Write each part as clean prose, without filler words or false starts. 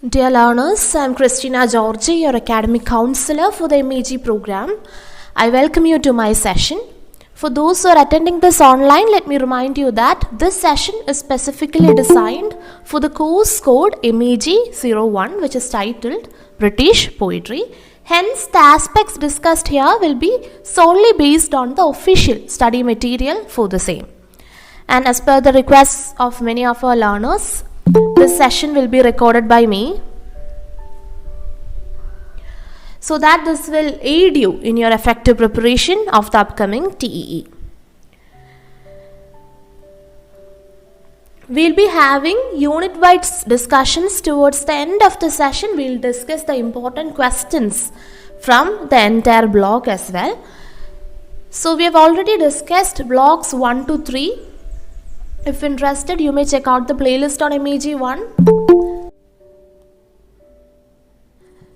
Dear learners, I am Christina Georgy, your academic counselor for the MEG program. I welcome you to my session. For those who are attending this online, let me remind you that this session is specifically designed for the course code MEG-01, which is titled British Poetry. Hence, the aspects discussed here will be solely based on the official study material for the same. And as per the requests of many of our learners, this session will be recorded by me so that this will aid you in your effective preparation of the upcoming TEE. We will be having unit-wide discussions towards the end of the session. We will discuss the important questions from the entire block as well. So we have already discussed blocks 1 to 3. If interested, you may check out the playlist on MEG-01.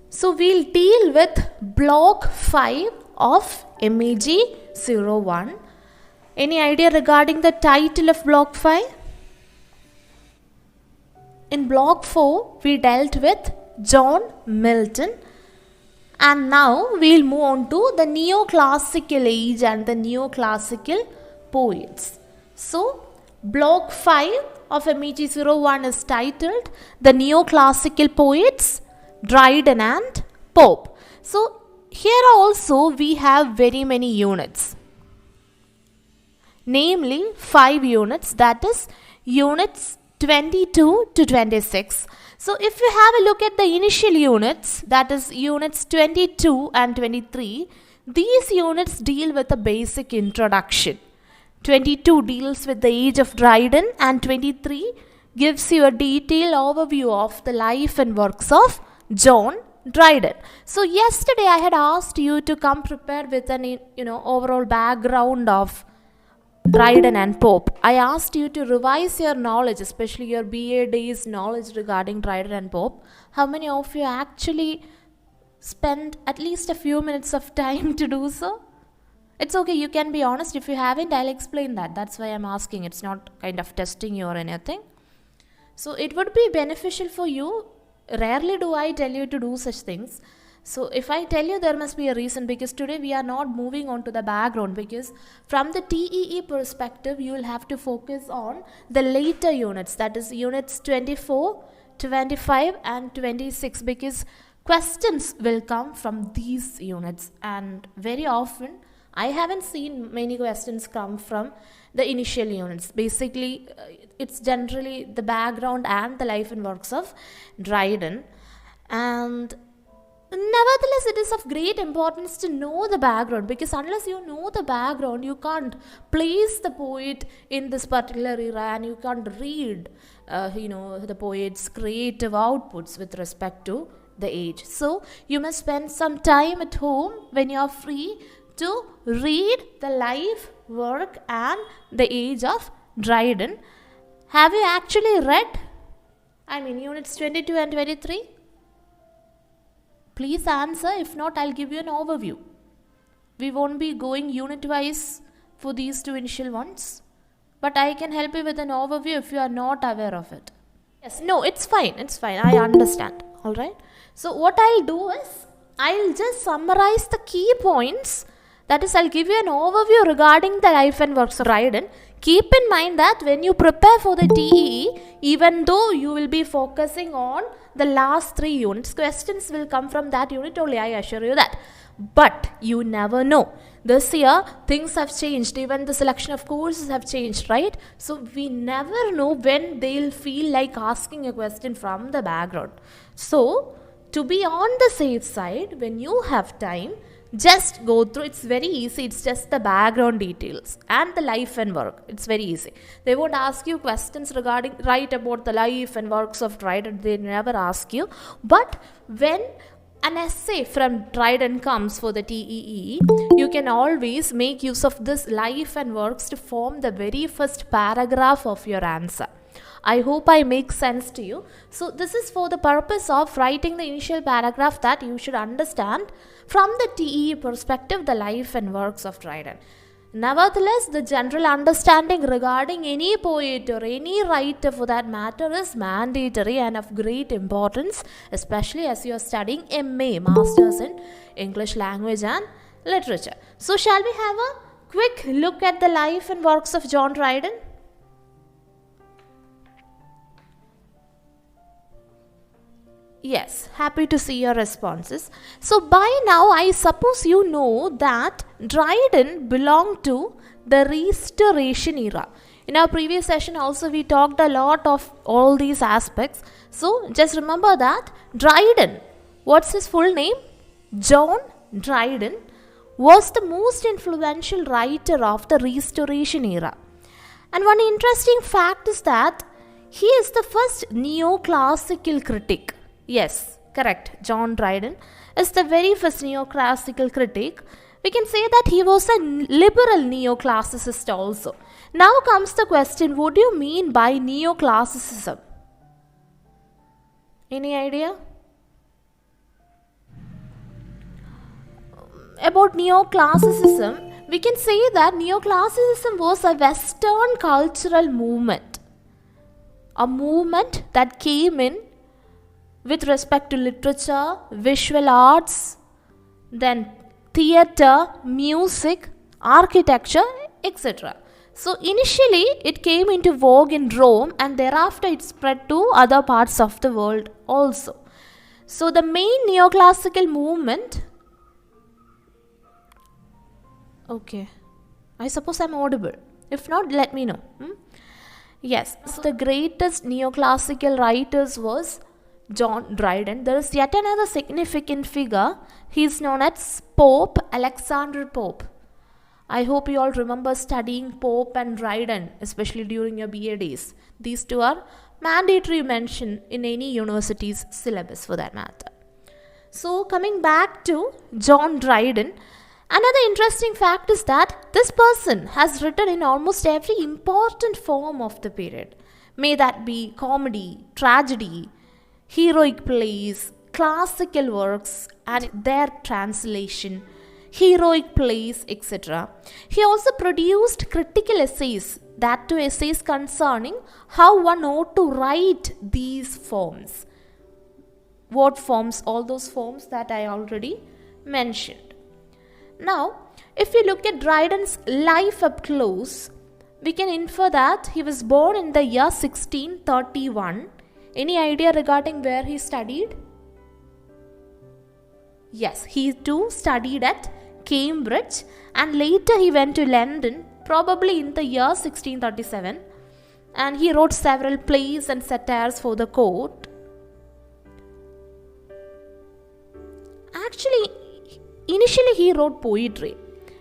So we'll deal with block 5 of MEG-01. Any idea regarding the title of block 5? In block 4, we dealt with John Milton. And now we'll move on to the neoclassical age and the neoclassical poets. So, block 5 of MEG-01 is titled The Neoclassical Poets, Dryden and Pope. So, here also we have very many units. Namely, 5 units, that is units 22 to 26. So, if you have a look at the initial units, that is units 22 and 23, these units deal with a basic introduction. 22 deals with the age of Dryden and 23 gives you a detailed overview of the life and works of John Dryden. So yesterday I had asked you to come prepared with an overall background of Dryden and Pope. I asked you to revise your knowledge, especially your BA days knowledge regarding Dryden and Pope. How many of you actually spent at least a few minutes of time to do so? It's okay, you can be honest. If you haven't, I'll explain that. That's why I'm asking. It's not kind of testing you or anything. So it would be beneficial for you. Rarely do I tell you to do such things. So if I tell you, there must be a reason, because today we are not moving on to the background, because from the TEE perspective, you will have to focus on the later units, that is units 24, 25 and 26, because questions will come from these units, and very often I haven't seen many questions come from the initial units. Basically, it's generally the background and the life and works of Dryden. And nevertheless, it is of great importance to know the background, because unless you know the background, you can't place the poet in this particular era, and you can't read, the poet's creative outputs with respect to the age. So, you must spend some time at home when you are free to read the life, work and the age of Dryden. Have you actually read, units 22 and 23? Please answer. If not, I'll give you an overview. We won't be going unit-wise for these 2 initial ones, but I can help you with an overview if you are not aware of it. Yes, no, it's fine. I understand. Alright. So what I'll do is, I'll just summarize the key points. That is, I'll give you an overview regarding the life and works of Dryden. Keep in mind that when you prepare for the TEE, even though you will be focusing on the last 3 units, questions will come from that unit only, I assure you that. But you never know. This year, things have changed. Even the selection of courses have changed, right? So, we never know when they'll feel like asking a question from the background. So, to be on the safe side, when you have time, just go through. It's very easy. It's just the background details and the life and work. It's very easy. They won't ask you questions write about the life and works of Dryden. They never ask you. But when an essay from Dryden comes for the TEE, you can always make use of this life and works to form the very first paragraph of your answer. I hope I make sense to you. So this is for the purpose of writing the initial paragraph that you should understand from the TEE perspective the life and works of Dryden. Nevertheless, the general understanding regarding any poet or any writer for that matter is mandatory and of great importance, especially as you are studying MA, Masters in English Language and Literature. So, shall we have a quick look at the life and works of John Dryden? Yes, happy to see your responses. So by now I suppose you know that Dryden belonged to the Restoration era. In our previous session also we talked a lot of all these aspects. So just remember that Dryden, what's his full name? John Dryden was the most influential writer of the Restoration era. And one interesting fact is that he is the first neoclassical critic. Yes, correct. John Dryden is the very first neoclassical critic. We can say that he was a liberal neoclassicist also. Now comes the question, what do you mean by neoclassicism? Any idea? About neoclassicism, we can say that neoclassicism was a Western cultural movement. A movement that came in with respect to literature, visual arts, then theatre, music, architecture, etc. So initially it came into vogue in Rome and thereafter it spread to other parts of the world also. So the main neoclassical movement, okay, I suppose I'm audible. If not, let me know. Yes, so the greatest neoclassical writers was John Dryden. There is yet another significant figure. He is known as Pope, Alexander Pope. I hope you all remember studying Pope and Dryden, especially during your BA days. These two are mandatory mention in any university's syllabus for that matter. So coming back to John Dryden, another interesting fact is that this person has written in almost every important form of the period. May that be comedy, tragedy, heroic plays, classical works and their translation, heroic plays, etc. He also produced critical essays, that too essays concerning how one ought to write these forms. What forms? All those forms that I already mentioned. Now, if you look at Dryden's life up close, we can infer that he was born in the year 1631. Any idea regarding where he studied? Yes, he too studied at Cambridge and later he went to London, probably in the year 1637, and he wrote several plays and satires for the court. Actually, initially he wrote poetry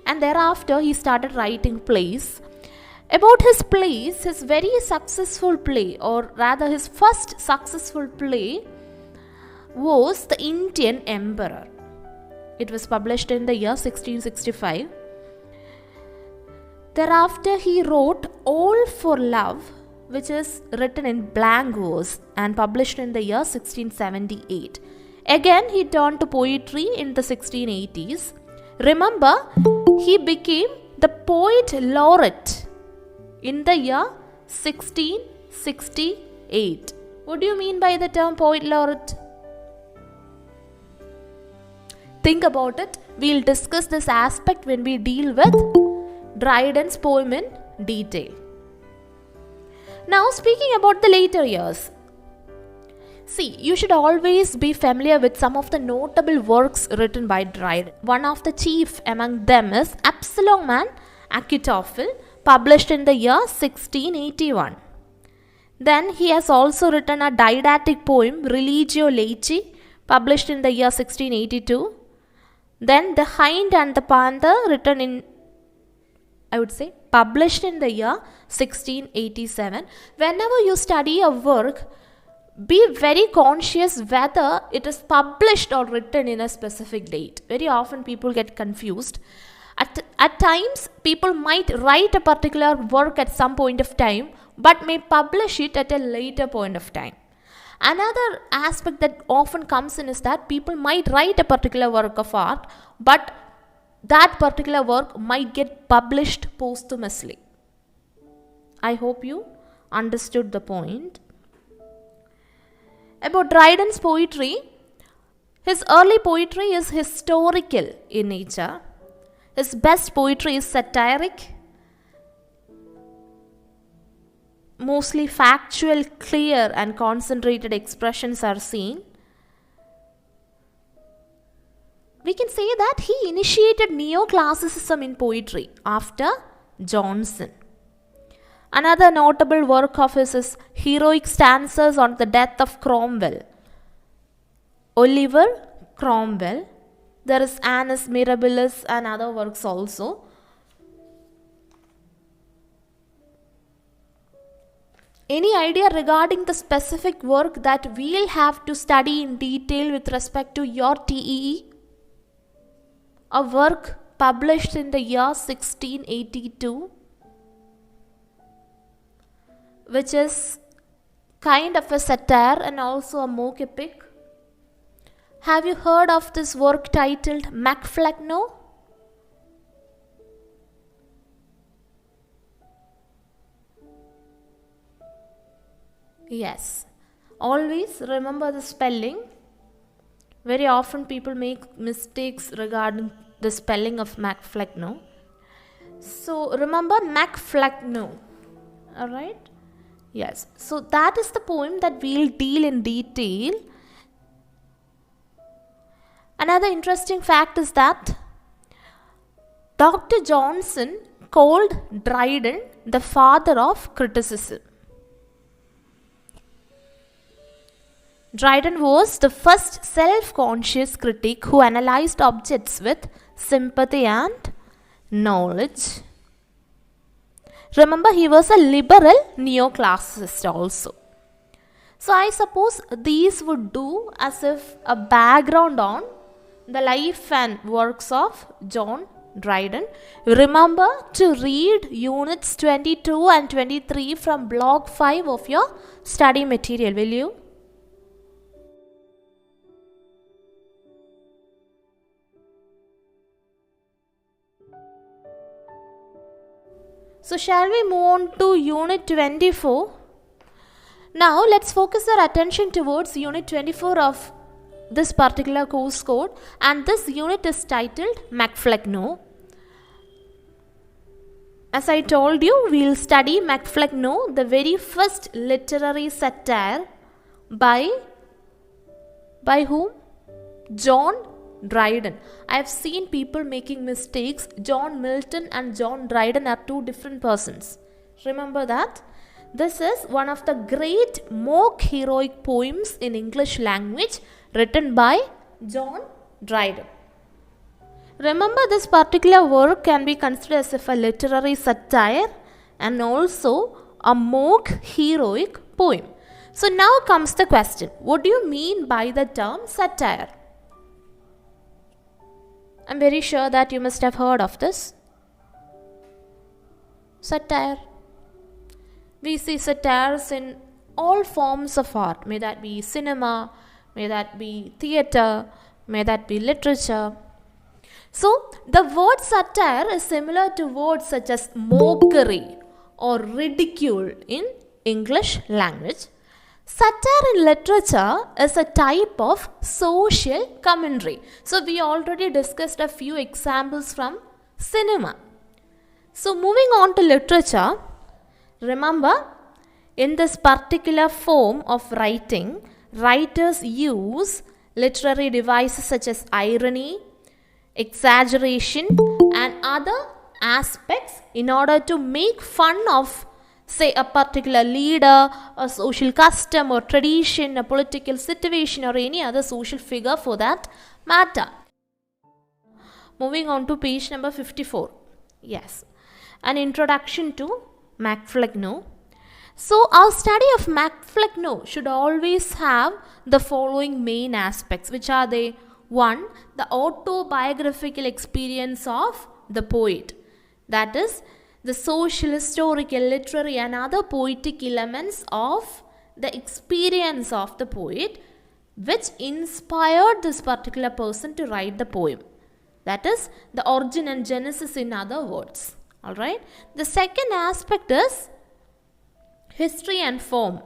and thereafter he started writing plays. About his plays, his very successful play, or rather his first successful play, was The Indian Emperor. It was published in the year 1665. Thereafter he wrote All for Love, which is written in blank verse and published in the year 1678. Again he turned to poetry in the 1680s. Remember, he became the poet laureate in the year 1668. What do you mean by the term poet laureate? Think about it. We'll discuss this aspect when we deal with Dryden's poem in detail. Now, speaking about the later years. See, you should always be familiar with some of the notable works written by Dryden. One of the chief among them is Absalom and Achitophel, published in the year 1681. Then he has also written a didactic poem, Religio Laici, published in the year 1682. Then The Hind and the Panther, written in, I would say, published in the year 1687. Whenever you study a work, be very conscious whether it is published or written in a specific date. Very often people get confused. At times, people might write a particular work at some point of time, but may publish it at a later point of time. Another aspect that often comes in is that people might write a particular work of art, but that particular work might get published posthumously. I hope you understood the point. About Dryden's poetry, his early poetry is historical in nature. His best poetry is satiric, mostly factual, clear and concentrated expressions are seen. We can say that he initiated neoclassicism in poetry after Johnson. Another notable work of his is Heroic Stanzas on the Death of Cromwell. Oliver Cromwell. There is Annus Mirabilis and other works also. Any idea regarding the specific work that we'll have to study in detail with respect to your TEE? A work published in the year 1682, which is kind of a satire and also a mock epic. Have you heard of this work titled Mac Flecknoe? Yes. Always remember the spelling. Very often people make mistakes regarding the spelling of Mac Flecknoe. So remember Mac Flecknoe. Alright? Yes. So that is the poem that we'll deal in detail. Another interesting fact is that Dr. Johnson called Dryden the father of criticism. Dryden was the first self-conscious critic who analyzed objects with sympathy and knowledge. Remember, he was a liberal neoclassicist also. So I suppose these would do as if a background on the life and works of John Dryden. Remember to read units 22 and 23 from block 5 of your study material, will you? So shall we move on to unit 24? Now let's focus our attention towards unit 24 of this particular course code, and this unit is titled Mac Flecknoe. As I told you, we'll study Mac Flecknoe, the very first literary satire by whom? John Dryden. I have seen people making mistakes. John Milton and John Dryden are two different persons. Remember that? This is one of the great mock heroic poems in English language written by John Dryden. Remember, this particular work can be considered as if a literary satire and also a mock heroic poem. So now comes the question, what do you mean by the term satire? I'm very sure that you must have heard of this. Satire. We see satires in all forms of art, may that be cinema, may that be theatre, may that be literature. So, the word satire is similar to words such as mockery or ridicule in English language. Satire in literature is a type of social commentary. So, we already discussed a few examples from cinema. So, moving on to literature, remember, in this particular form of writing, writers use literary devices such as irony, exaggeration and other aspects in order to make fun of, say, a particular leader, a social custom or tradition, a political situation or any other social figure for that matter. Moving on to page number 54. Yes, an introduction to Mac Flecknoe. So, our study of Mac Flecknoe should always have the following main aspects, which are they? 1. The autobiographical experience of the poet. That is, the social, historical, literary and other poetic elements of the experience of the poet which inspired this particular person to write the poem. That is the origin and genesis in other words. Alright. The second aspect is history and form.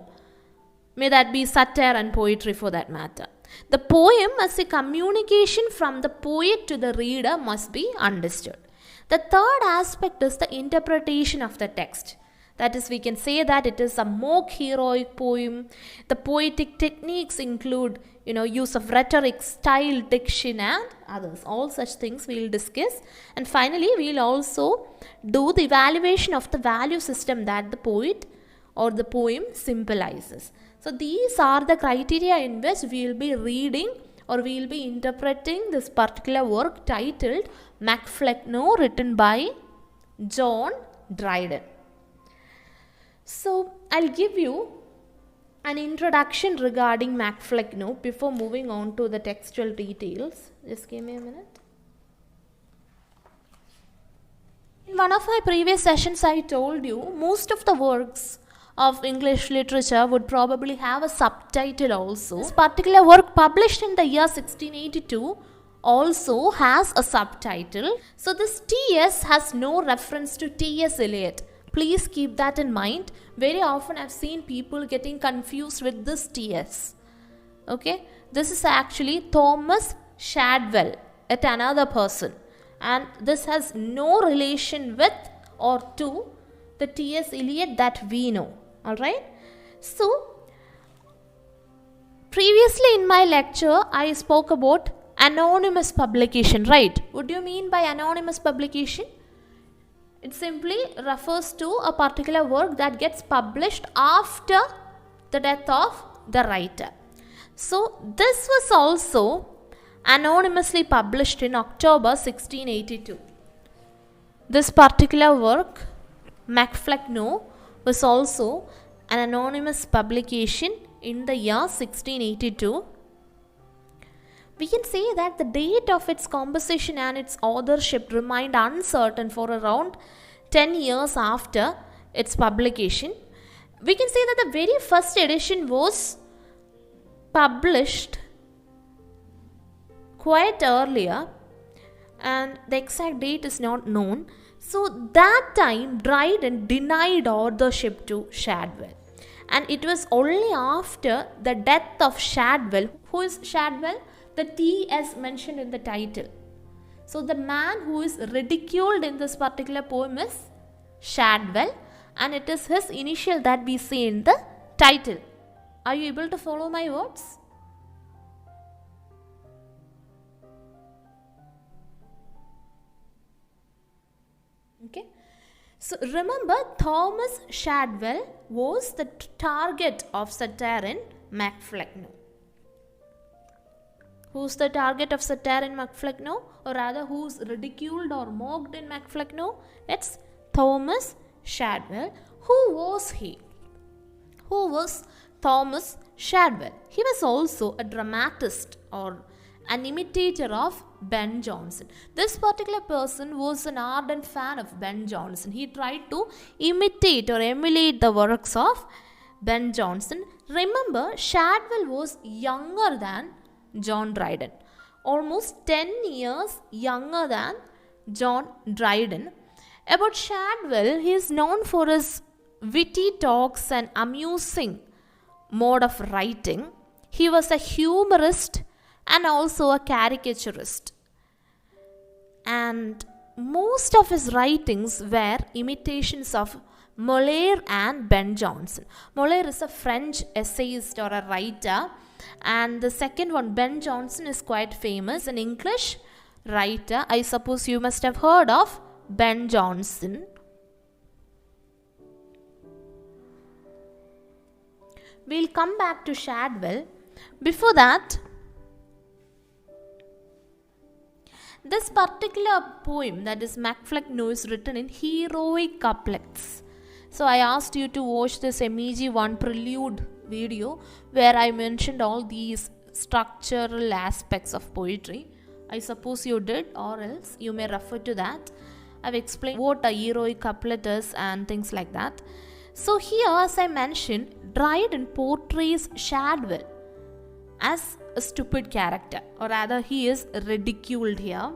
May that be satire and poetry for that matter. The poem as a communication from the poet to the reader must be understood. The third aspect is the interpretation of the text. That is, we can say that it is a mock heroic poem. The poetic techniques include, use of rhetoric, style, diction and others. All such things we will discuss. And finally, we will also do the evaluation of the value system that the poet or the poem symbolizes. So these are the criteria in which we will be reading or we will be interpreting this particular work titled Mac Flecknoe, written by John Dryden. So I'll give you an introduction regarding Mac Flecknoe before moving on to the textual details. Just give me a minute. In one of my previous sessions, I told you most of the works of English literature would probably have a subtitle also. This particular work, published in the year 1682, also has a subtitle. So this T.S. has no reference to T.S. Eliot. Please keep that in mind. Very often I've seen people getting confused with this T.S. Okay, this is actually Thomas Shadwell, yet another person, and this has no relation with or to the T.S. Eliot that we know. Alright, so previously in my lecture I spoke about anonymous publication, right? What do you mean by anonymous publication? It simply refers to a particular work that gets published after the death of the writer. So this was also anonymously published in October 1682. This particular work, Mac Flecknoe, was also an anonymous publication in the year 1682. We can say that the date of its composition and its authorship remained uncertain for around 10 years after its publication. We can say that the very first edition was published quite earlier, and the exact date is not known. So that time Dryden denied authorship to Shadwell, and it was only after the death of Shadwell. Who is Shadwell? The T as mentioned in the title. So the man who is ridiculed in this particular poem is Shadwell, and it is his initial that we see in the title. Are you able to follow my words? Okay. So remember, Thomas Shadwell was the target of satire in Mac Flecknoe. Who's the target of satire in Mac Flecknoe, or rather who's ridiculed or mocked in Mac Flecknoe? It's Thomas Shadwell. Who was he? Who was Thomas Shadwell? He was also a dramatist or an imitator of Ben Jonson. This particular person was an ardent fan of Ben Jonson. He tried to imitate or emulate the works of Ben Jonson. Remember, Shadwell was younger than John Dryden, almost 10 years younger than John Dryden. About Shadwell, he is known for his witty talks and amusing mode of writing. He was a humorist and also a caricaturist, and most of his writings were imitations of Molière and Ben Jonson. Molière is a French essayist or a writer, and the second one, Ben Jonson, is quite famous, an English writer. I suppose you must have heard of Ben Jonson. We'll come back to Shadwell. Before that, this particular poem, that is Mac Flecknoe, is written in heroic couplets. So I asked you to watch this MEG-01 prelude video where I mentioned all these structural aspects of poetry. I suppose you did, or else you may refer to that. I've explained what a heroic couplet is and things like that. So here, as I mentioned, Dryden portrays Shadwell as a stupid character, or rather he is ridiculed here.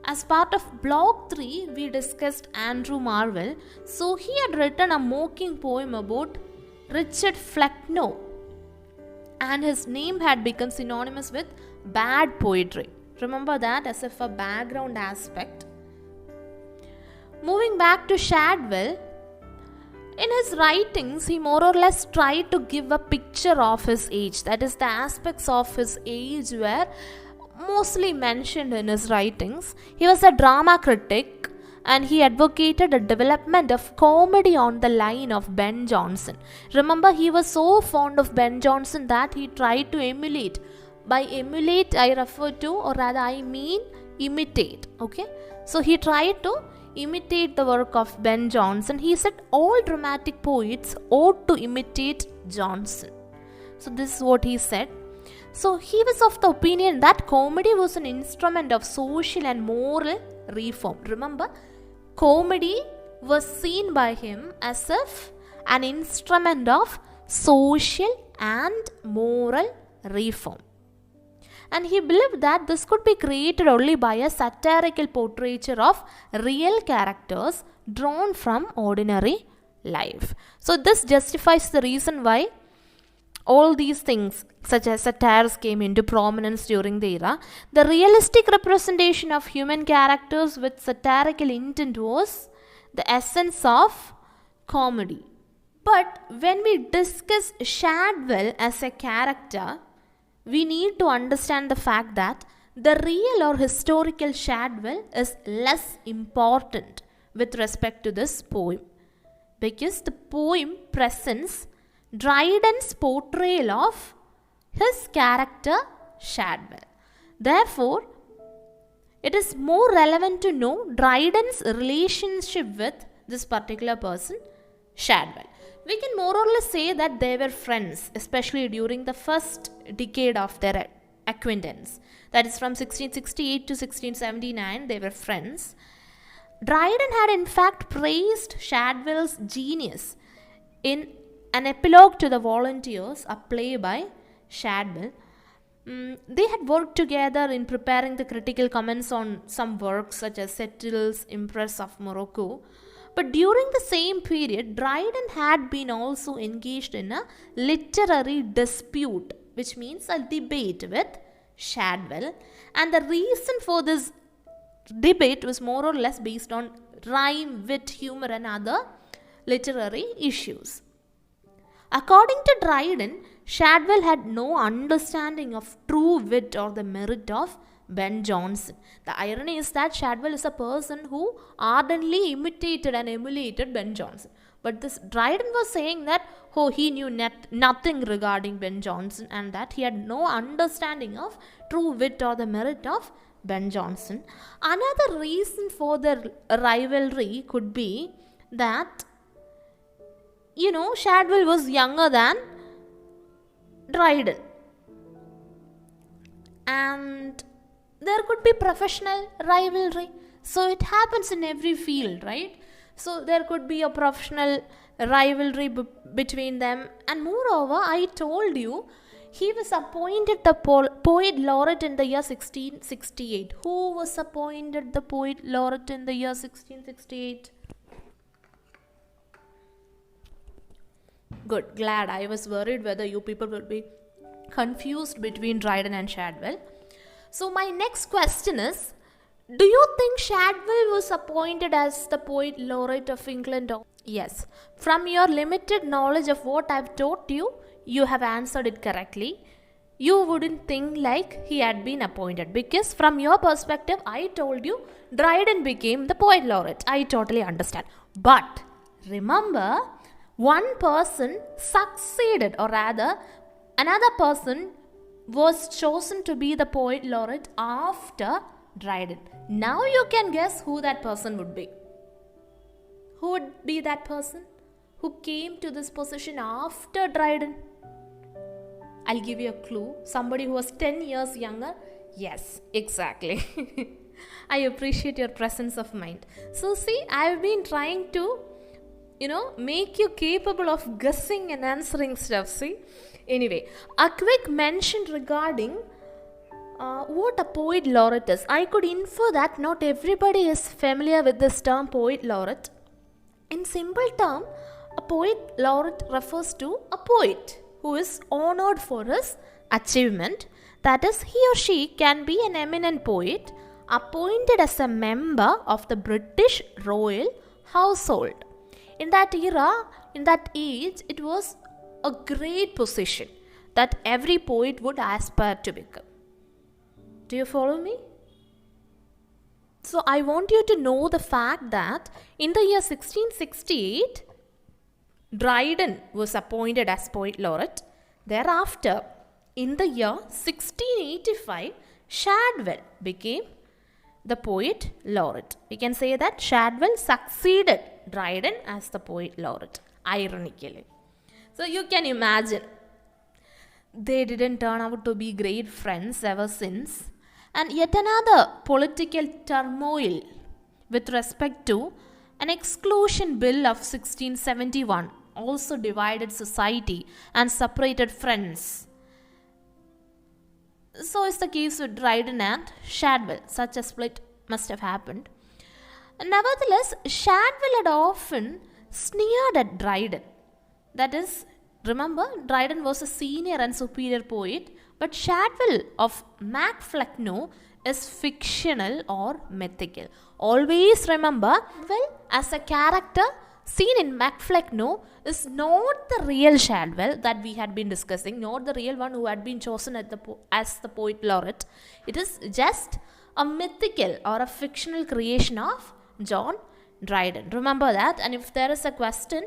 As part of block 3, we discussed Andrew Marvell. So he had written a mocking poem about Richard Flecknoe, and his name had become synonymous with bad poetry. Remember that as if a background aspect. Moving back to Shadwell, in his writings, he more or less tried to give a picture of his age. That is, the aspects of his age were mostly mentioned in his writings. He was a drama critic, and he advocated a development of comedy on the line of Ben Jonson. Remember, he was so fond of Ben Jonson that he tried to emulate. By emulate, I refer to, or rather I mean imitate. Okay, so he tried to imitate the work of Ben Jonson. He said all dramatic poets ought to imitate Jonson. So this is what he said. So he was of the opinion that comedy was an instrument of social and moral reform. Remember, comedy was seen by him as if an instrument of social and moral reform. And he believed that this could be created only by a satirical portraiture of real characters drawn from ordinary life. So this justifies the reason why all these things such as satires came into prominence during the era. The realistic representation of human characters with satirical intent was the essence of comedy. But when we discuss Shadwell as a character, we need to understand the fact that the real or historical Shadwell is less important with respect to this poem, because the poem presents Dryden's portrayal of his character Shadwell. Therefore, it is more relevant to know Dryden's relationship with this particular person, Shadwell. We can more or less say that they were friends, especially during the first decade of their acquaintance. That is from 1668 to 1679, they were friends. Dryden had in fact praised Shadwell's genius in an epilogue to the Volunteers, a play by Shadwell. They had worked together in preparing the critical comments on some works such as Settle's Empress of Morocco. But during the same period, Dryden had been also engaged in a literary dispute, which means a debate with Shadwell. And the reason for this debate was more or less based on rhyme, wit, humor, and other literary issues. According to Dryden, Shadwell had no understanding of true wit or the merit of Ben Jonson. The irony is that Shadwell is a person who ardently imitated and emulated Ben Jonson. But this Dryden was saying that, he knew nothing regarding Ben Jonson, and that he had no understanding of true wit or the merit of Ben Jonson. Another reason for the rivalry could be that, Shadwell was younger than Dryden. And there could be professional rivalry. So it happens in every field, right? So there could be a professional rivalry between them. And moreover, I told you, he was appointed the poet laureate in the year 1668. Who was appointed the poet laureate in the year 1668? Good, glad. I was worried whether you people will be confused between Dryden and Shadwell. So my next question is, do you think Shadwell was appointed as the poet laureate of England? Yes. From your limited knowledge of what I've taught you, you have answered it correctly. You wouldn't think like he had been appointed, because from your perspective, I told you Dryden became the poet laureate. I totally understand. But remember, one person succeeded, or rather, another person was chosen to be the poet laureate after Dryden. Now you can guess who that person would be. Who would be that person who came to this position after Dryden? I'll give you a clue. Somebody who was 10 years younger. Yes, exactly. I appreciate your presence of mind. So see, I've been trying to, make you capable of guessing and answering stuff. See? Anyway, a quick mention regarding What a poet laureate is. I could infer that not everybody is familiar with this term poet laureate. In simple term, a poet laureate refers to a poet who is honored for his achievement. That is, he or she can be an eminent poet appointed as a member of the British royal household. In that era, in that age, it was a great position that every poet would aspire to become. Do you follow me? So I want you to know the fact that in the year 1668, Dryden was appointed as poet laureate. Thereafter, in the year 1685, Shadwell became the poet laureate. We can say that Shadwell succeeded Dryden as the poet laureate, ironically. So you can imagine, they didn't turn out to be great friends ever since. And yet another political turmoil with respect to an exclusion bill of 1671 also divided society and separated friends. So is the case with Dryden and Shadwell. Such a split must have happened. Nevertheless, Shadwell had often sneered at Dryden. That is, remember, Dryden was a senior and superior poet, but Shadwell of Mac Flecknoe is fictional or mythical. Always remember, well, as a character seen in Mac Flecknoe is not the real Shadwell that we had been discussing, not the real one who had been chosen as the poet laureate. It is just a mythical or a fictional creation of John Dryden. Remember that, and if there is a question,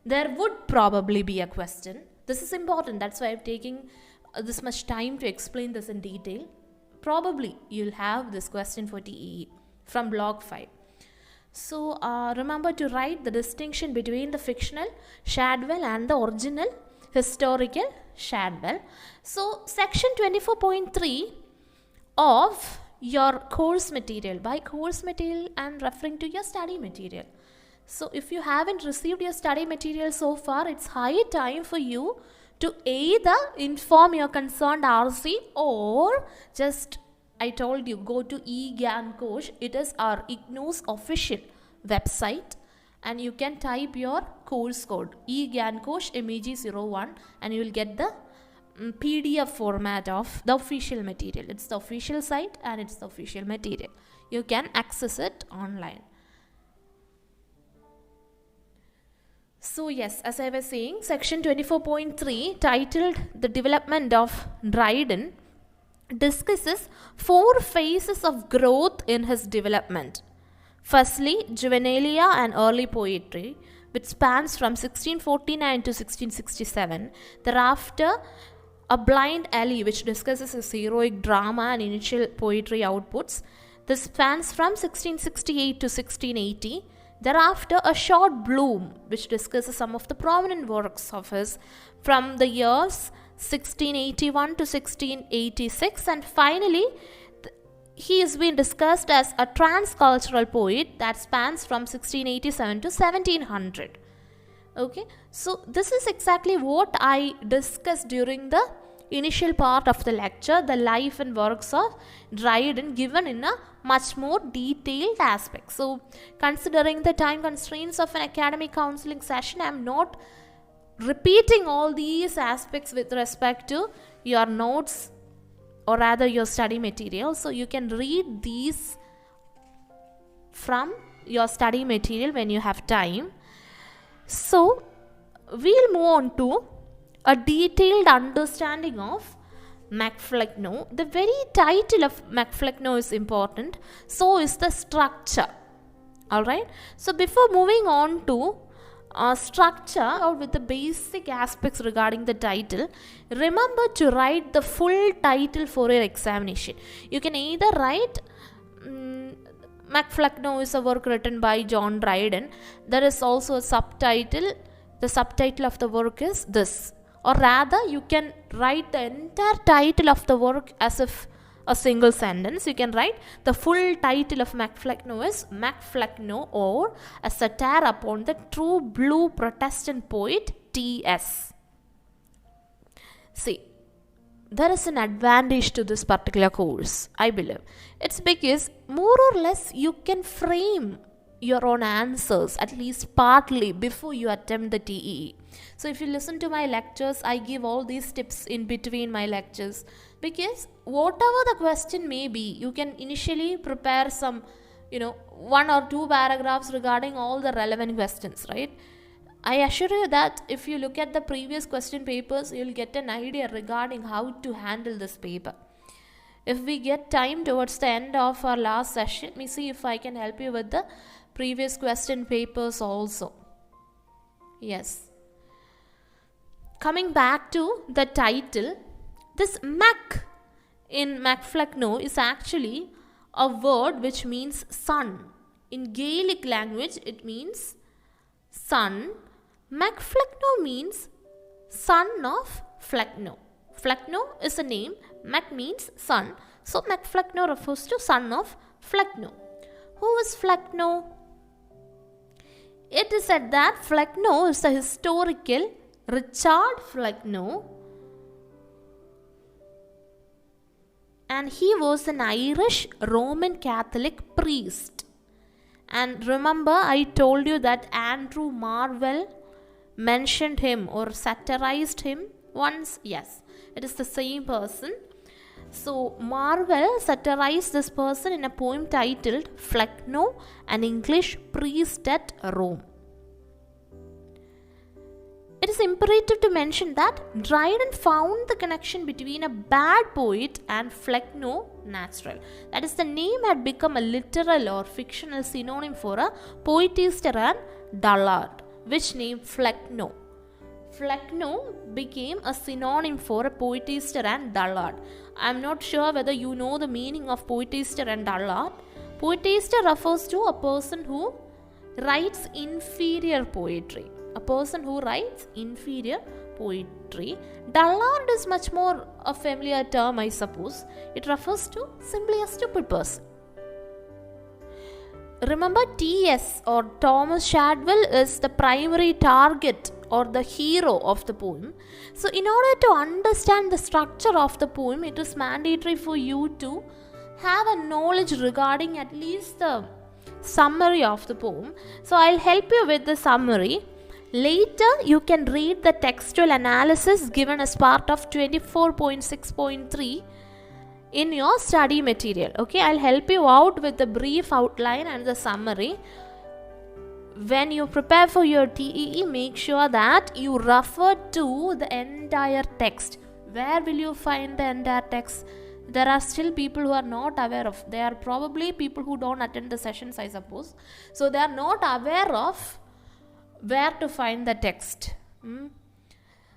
there would probably be a question. This is important, that's why I'm taking this much time to explain this in detail. Probably you'll have this question for TEE from block 5. So remember to write the distinction between the fictional Shadwell and the original historical Shadwell. So section 24.3 of your course material. By course material, I am referring to your study material. So if you haven't received your study material so far, it's high time for you to either inform your concerned RC or just, I told you, go to eGyanKosh. It is our IGNOU's official website, and you can type your course code eGyanKosh MEG-01 and you will get the PDF format of the official material. It's the official site and it's the official material. You can access it online. So yes, as I was saying, section 24.3 titled The Development of Dryden discusses 4 phases of growth in his development. Firstly, juvenilia and early poetry, which spans from 1649 to 1667. Thereafter, A Blind Alley, which discusses his heroic drama and initial poetry outputs. This spans from 1668 to 1680. Thereafter, A Short Bloom, which discusses some of the prominent works of his from the years 1681 to 1686. And finally, he has been discussed as a transcultural poet that spans from 1687 to 1700. Okay, so this is exactly what I discussed during the initial part of the lecture, the life and works of Dryden given in a much more detailed aspect. So considering the time constraints of an academic counseling session, I am not repeating all these aspects with respect to your notes or rather your study material. So you can read these from your study material when you have time. So we'll move on to a detailed understanding of Mac Flecknoe. The very title of Mac Flecknoe is important, so is the structure. Alright, so before moving on to structure or with the basic aspects regarding the title, remember to write the full title for your examination. You can either write Mac Flecknoe is a work written by John Dryden. There is also a subtitle. The subtitle of the work is this. Or rather, you can write the entire title of the work as if a single sentence. You can write the full title of Mac Flecknoe is Mac Flecknoe, or a satire upon the true blue Protestant poet T.S. See, there is an advantage to this particular course, I believe. It's because more or less you can frame your own answers, at least partly, before you attempt the TEE. So if you listen to my lectures, I give all these tips in between my lectures, because whatever the question may be, you can initially prepare some, 1 or 2 paragraphs regarding all the relevant questions, right? I assure you that if you look at the previous question papers, you'll get an idea regarding how to handle this paper. If we get time towards the end of our last session, let me see if I can help you with the previous question papers also. Yes. Coming back to the title, this Mac in Mac Flecknoe is actually a word which means sun. In Gaelic language, it means sun. Mac Flecknoe means son of Flecknoe. Flecknoe is a name, Mac means son. So Mac Flecknoe refers to son of Flecknoe. Who is Flecknoe? It is said that Flecknoe is the historical Richard Flecknoe, and he was an Irish Roman Catholic priest. And remember, I told you that Andrew Marvell mentioned him or satirized him once. Yes, it is the same person. So Marvell satirized this person in a poem titled Flecknoe, an English priest at Rome. It is imperative to mention that Dryden found the connection between a bad poet and Flecknoe natural. That is, the name had become a literal or fictional synonym for a poetaster and dullard. Which name? Flecknoe. Flecknoe became a synonym for a poetaster and dullard. I am not sure whether you know the meaning of poetaster and dullard. Poetaster refers to a person who writes inferior poetry. A person who writes inferior poetry. Dullard is much more a familiar term, I suppose. It refers to simply a stupid person. Remember, T.S. or Thomas Shadwell is the primary target or the hero of the poem. So in order to understand the structure of the poem, it is mandatory for you to have a knowledge regarding at least the summary of the poem. So I'll help you with the summary. Later, you can read the textual analysis given as part of 24.6.3 in your study material. Okay, I'll help you out with the brief outline and the summary. When you prepare for your TEE, make sure that you refer to the entire text. Where will you find the entire text? There are still people who are not aware of. They are probably people who don't attend the sessions, I suppose. So they are not aware of where to find the text.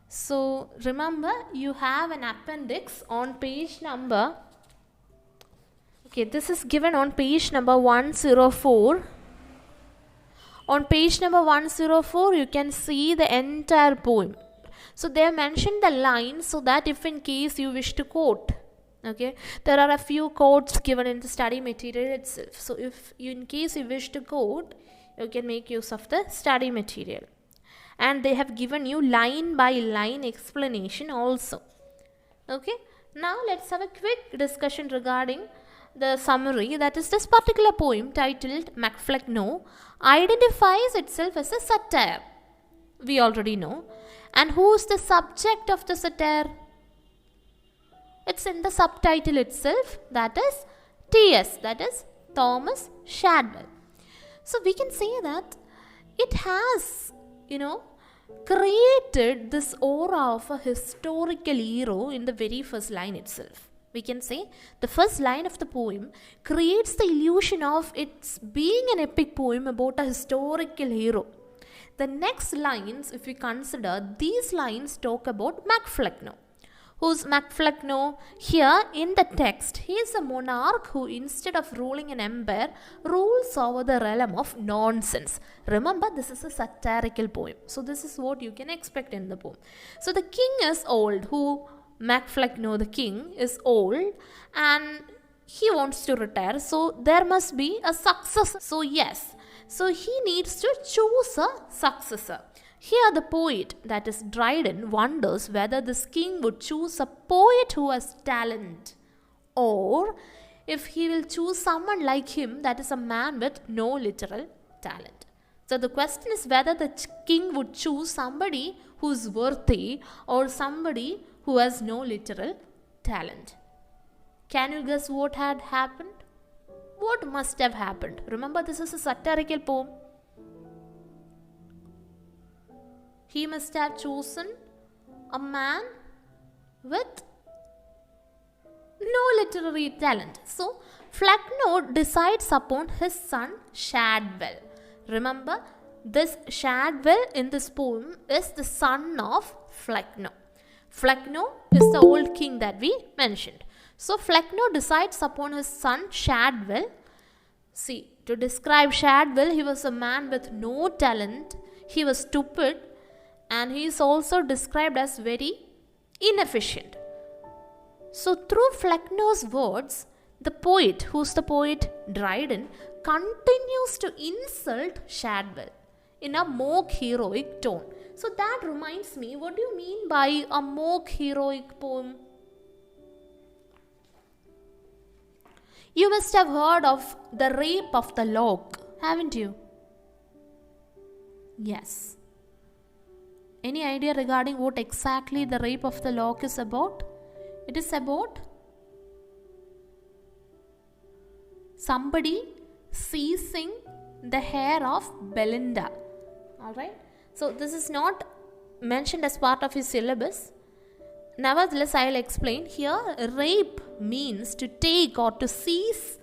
So remember, you have an appendix on page number, okay, this is given on page number 104. On page number 104, you can see the entire poem. So they have mentioned the lines so that if in case you wish to quote, okay, there are a few quotes given in the study material itself. So if you, in case you wish to quote, you can make use of the study material. And they have given you line by line explanation also. Okay, now let's have a quick discussion regarding the summary. That is, this particular poem titled Mac Flecknoe identifies itself as a satire. We already know. And who is the subject of the satire? It's in the subtitle itself. That is T.S. That is Thomas Shadwell. So we can say that it has, created this aura of a historical hero in the very first line itself. We can say the first line of the poem creates the illusion of its being an epic poem about a historical hero. The next lines, if we consider, these lines talk about Mac Flecknoe. Who's Mac Flecknoe? Here in the text, he is a monarch who, instead of ruling an empire, rules over the realm of nonsense. Remember, this is a satirical poem. So this is what you can expect in the poem. So the king is old. Who? Mac Flecknoe, the king, is old and he wants to retire. So there must be a successor. So yes, so he needs to choose a successor. Here the poet, that is Dryden, wonders whether this king would choose a poet who has talent, or if he will choose someone like him, that is a man with no literal talent. So the question is whether the king would choose somebody who is worthy or somebody who has no literal talent. Can you guess what had happened? What must have happened? Remember, this is a satirical poem. He must have chosen a man with no literary talent. So, Flecknoe decides upon his son Shadwell. Remember, this Shadwell in this poem is the son of Flecknoe. Flecknoe is the old king that we mentioned. So, Flecknoe decides upon his son Shadwell. See, to describe Shadwell, he was a man with no talent, he was stupid, and he is also described as very inefficient. So, through Flecknoe's words, the poet, who's the poet Dryden, continues to insult Shadwell in a mock heroic tone. So, that reminds me, what do you mean by a mock heroic poem? You must have heard of the rape of the lock, haven't you? Yes. Any idea regarding what exactly the rape of the lock is about? It is about somebody seizing the hair of Belinda. Alright? So this is not mentioned as part of his syllabus. Nevertheless, I will explain. Here, rape means to take or to seize,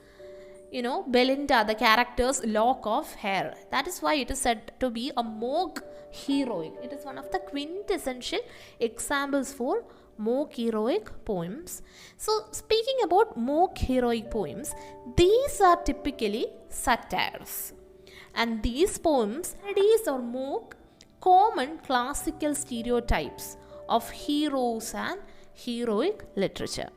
Belinda, the character's lock of hair. That is why it is said to be a mock heroic. It is one of the quintessential examples for mock heroic poems. So, speaking about mock heroic poems, these are typically satires. And these poems parodies or mock common classical stereotypes of heroes and heroic literature.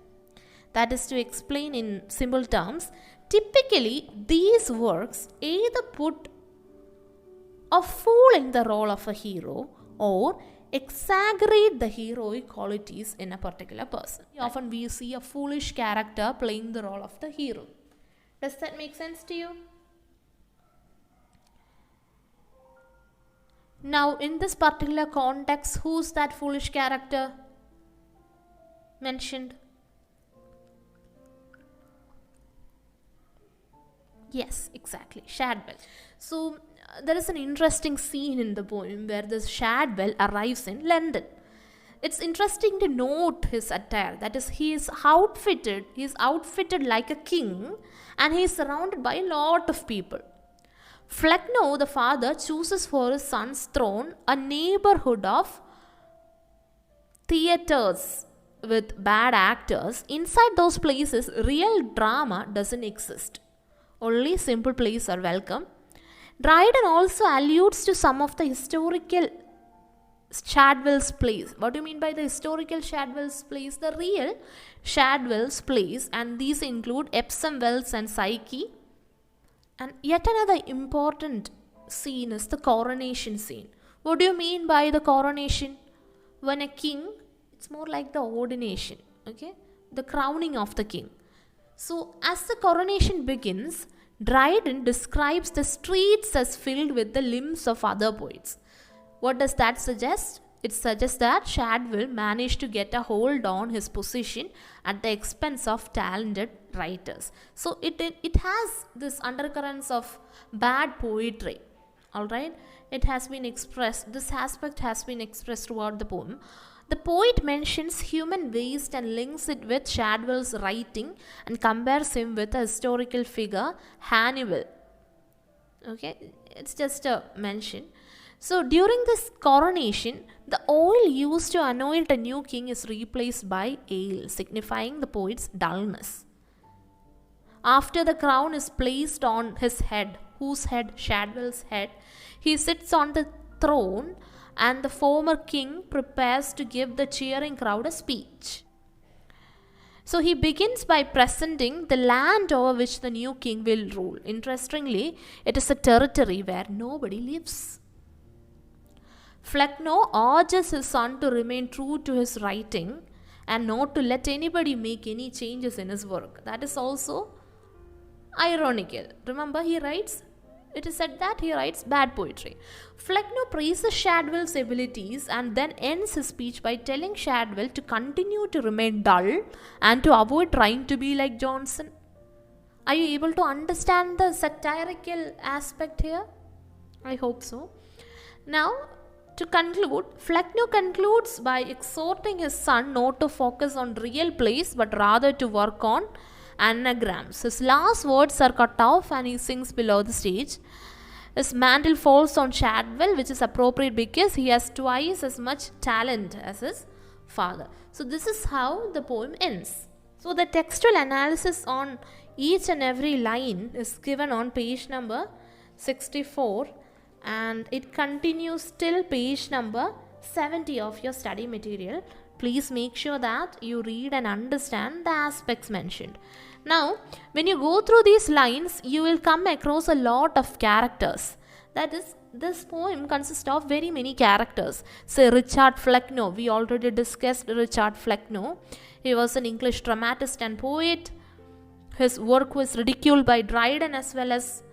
That is to explain in simple terms, typically these works either put a fool in the role of a hero or exaggerate the heroic qualities in a particular person. Often we see a foolish character playing the role of the hero. Does that make sense to you? Now, in this particular context, who's that foolish character mentioned? Yes, exactly, Shadwell. So, there is an interesting scene in the poem where this Shadwell arrives in London. It's interesting to note his attire. That is, he is outfitted like a king, and he is surrounded by a lot of people. Flecknoe, the father, chooses for his son's throne a neighborhood of theaters with bad actors. Inside those places, real drama doesn't exist. Only simple plays are welcome. Dryden also alludes to some of the historical Shadwell's plays. What do you mean by the historical Shadwell's plays? The real Shadwell's plays, and these include Epsom Wells and Psyche. And yet another important scene is the coronation scene. What do you mean by the coronation? When a king, it's more like the ordination, okay? The crowning of the king. So as the coronation begins, Dryden describes the streets as filled with the limbs of other poets. What does that suggest? It suggests that Shadwell managed to get a hold on his position at the expense of talented writers. So it has this undercurrents of bad poetry. Alright? It has been expressed, this aspect has been expressed throughout the poem. The poet mentions human waste and links it with Shadwell's writing and compares him with a historical figure, Hannibal. Okay, it's just a mention. So during this coronation, the oil used to anoint a new king is replaced by ale, signifying the poet's dullness. After the crown is placed on his head, whose head? Shadwell's head, he sits on the throne and the former king prepares to give the cheering crowd a speech. So he begins by presenting the land over which the new king will rule. Interestingly, it is a territory where nobody lives. Flecknoe urges his son to remain true to his writing and not to let anybody make any changes in his work. That is also ironical. Remember, it is said that he writes bad poetry. Flecknoe praises Shadwell's abilities and then ends his speech by telling Shadwell to continue to remain dull and to avoid trying to be like Johnson. Are you able to understand the satirical aspect here? I hope so. Now, to conclude, Flecknoe concludes by exhorting his son not to focus on real plays but rather to work on anagrams. His last words are cut off and he sings below the stage. His mantle falls on Shadwell, which is appropriate because he has twice as much talent as his father. So this is how the poem ends. So the textual analysis on each and every line is given on page number 64 and it continues till page number 70 of your study material. Please make sure that you read and understand the aspects mentioned. Now, when you go through these lines, you will come across a lot of characters. That is, this poem consists of very many characters. Say Richard Flecknoe. We already discussed Richard Flecknoe. He was an English dramatist and poet. His work was ridiculed by Dryden as well as,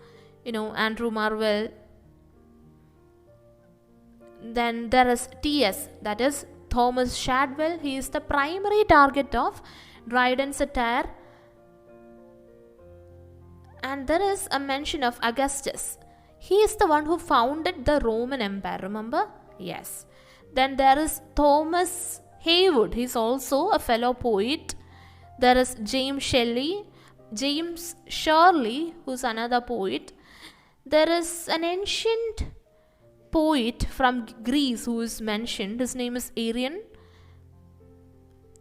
Andrew Marvell. Then there is T.S., that is Thomas Shadwell. He is the primary target of Dryden's satire. And there is a mention of Augustus. He is the one who founded the Roman Empire, remember? Yes. Then there is Thomas Heywood. He is also a fellow poet. There is James Shirley, who is another poet. There is an ancient poet from Greece who is mentioned. His name is Arian.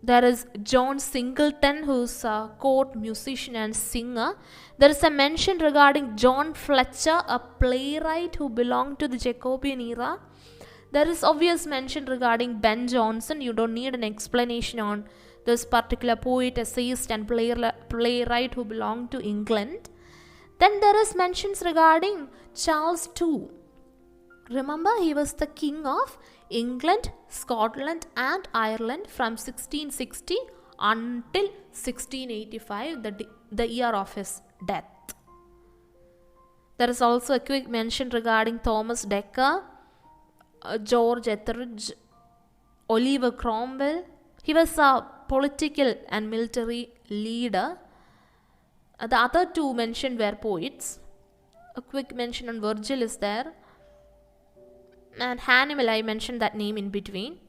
There is John Singleton, who is a court musician and singer. There is a mention regarding John Fletcher, a playwright who belonged to the Jacobean era. There is obvious mention regarding Ben Jonson. You don't need an explanation on this particular poet, essayist and playwright who belonged to England. Then there is mentions regarding Charles II. Remember, he was the king of England, Scotland and Ireland from 1660 until 1685, the year of his death. There is also a quick mention regarding Thomas Dekker, George Etheridge, Oliver Cromwell. He was a political and military leader. The other two mentioned were poets. A quick mention on Virgil is there. And Hannibal, I mentioned that name in between.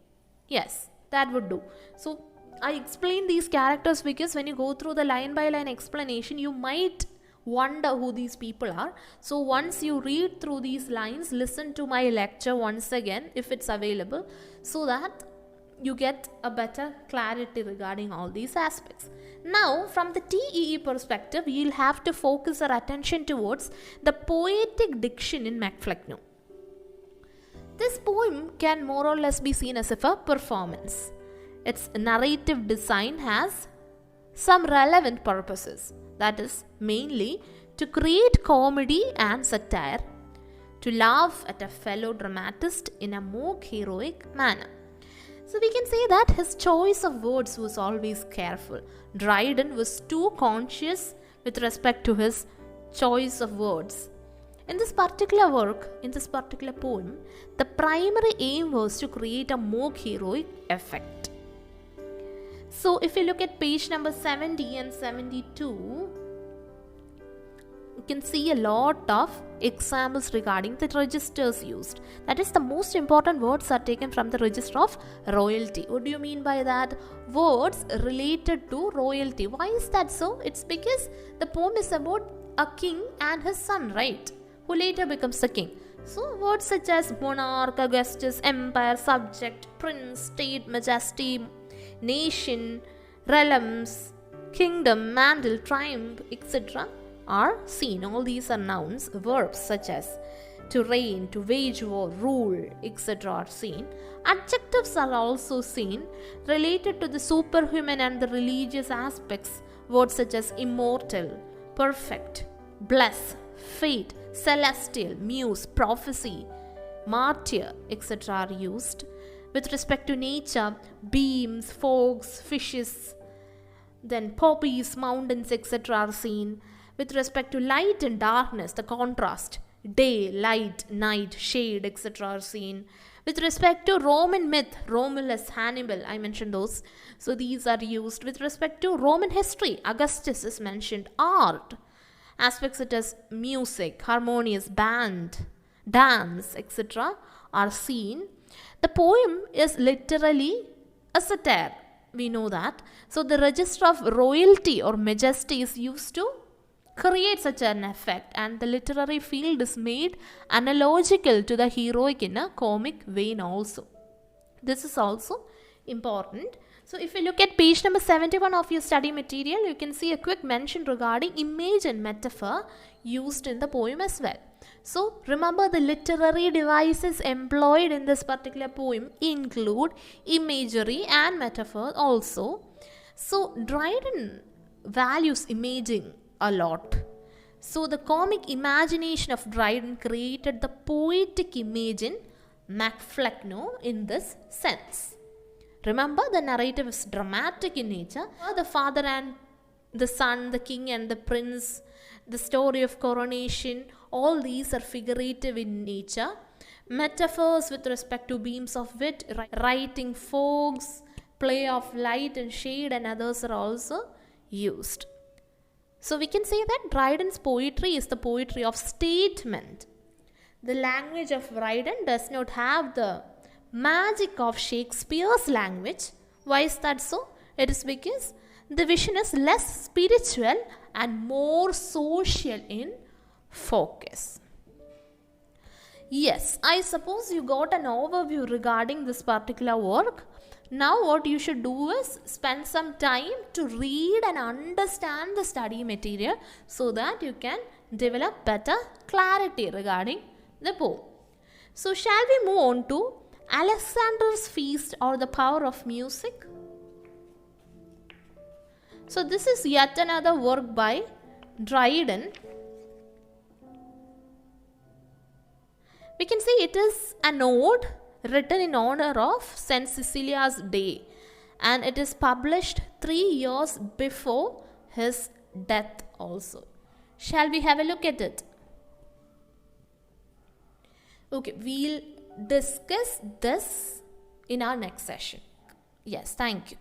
Yes, that would do. So, I explain these characters because when you go through the line by line explanation, you might wonder who these people are. So, once you read through these lines, listen to my lecture once again if it's available, so that you get a better clarity regarding all these aspects. Now, from the TEE perspective, you'll have to focus our attention towards the poetic diction in Mac Flecknoe. This poem can more or less be seen as if a performance. Its narrative design has some relevant purposes. That is, mainly to create comedy and satire, to laugh at a fellow dramatist in a more heroic manner. So we can say that his choice of words was always careful. Dryden was too conscious with respect to his choice of words. In this particular work, in this particular poem, the primary aim was to create a more heroic effect. So if you look at page number 70 and 72, you can see a lot of examples regarding the registers used. That is, the most important words are taken from the register of royalty. What do you mean by that? Words related to royalty. Why is that so? It's because the poem is about a king and his son, right? Who later becomes the king. So words such as monarch, Augustus, empire, subject, prince, state, majesty, nation, realms, kingdom, mantle, triumph, etc. are seen. All these are nouns. Verbs such as to reign, to wage war, rule, etc. are seen. Adjectives are also seen related to the superhuman and the religious aspects. Words such as immortal, perfect, bless, fate, celestial, muse, prophecy, martyr, etc. are used. With respect to nature, beams, fogs, fishes, then poppies, mountains, etc. are seen. With respect to light and darkness, the contrast, day, light, night, shade, etc. are seen. With respect to Roman myth, Romulus, Hannibal, I mentioned those. So these are used. With respect to Roman history, Augustus is mentioned. Art, aspects such as music, harmonious band, dance, etc. are seen. The poem is literally a satire. We know that. So the register of royalty or majesty is used to create such an effect, and the literary field is made analogical to the heroic in a comic vein also. This is also important. So if you look at page number 71 of your study material, you can see a quick mention regarding image and metaphor used in the poem as well. So remember, the literary devices employed in this particular poem include imagery and metaphor also. So Dryden values imaging a lot. So the comic imagination of Dryden created the poetic image in Mac Flecknoe in this sense. Remember, the narrative is dramatic in nature. The father and the son, the king and the prince, the story of coronation, all these are figurative in nature. Metaphors with respect to beams of wit, writing, fogs, play of light and shade and others are also used. So we can say that Dryden's poetry is the poetry of statement. The language of Dryden does not have the magic of Shakespeare's language. Why is that so? It is because the vision is less spiritual and more social in focus. Yes, I suppose you got an overview regarding this particular work. Now what you should do is spend some time to read and understand the study material so that you can develop better clarity regarding the poem. So shall we move on to Alexander's Feast or the Power of Music? So this is yet another work by Dryden. We can see it is an ode written in honor of St. Cecilia's Day, and it is published 3 years before his death also. Shall we have a look at it? Okay, we'll discuss this in our next session. Yes, thank you.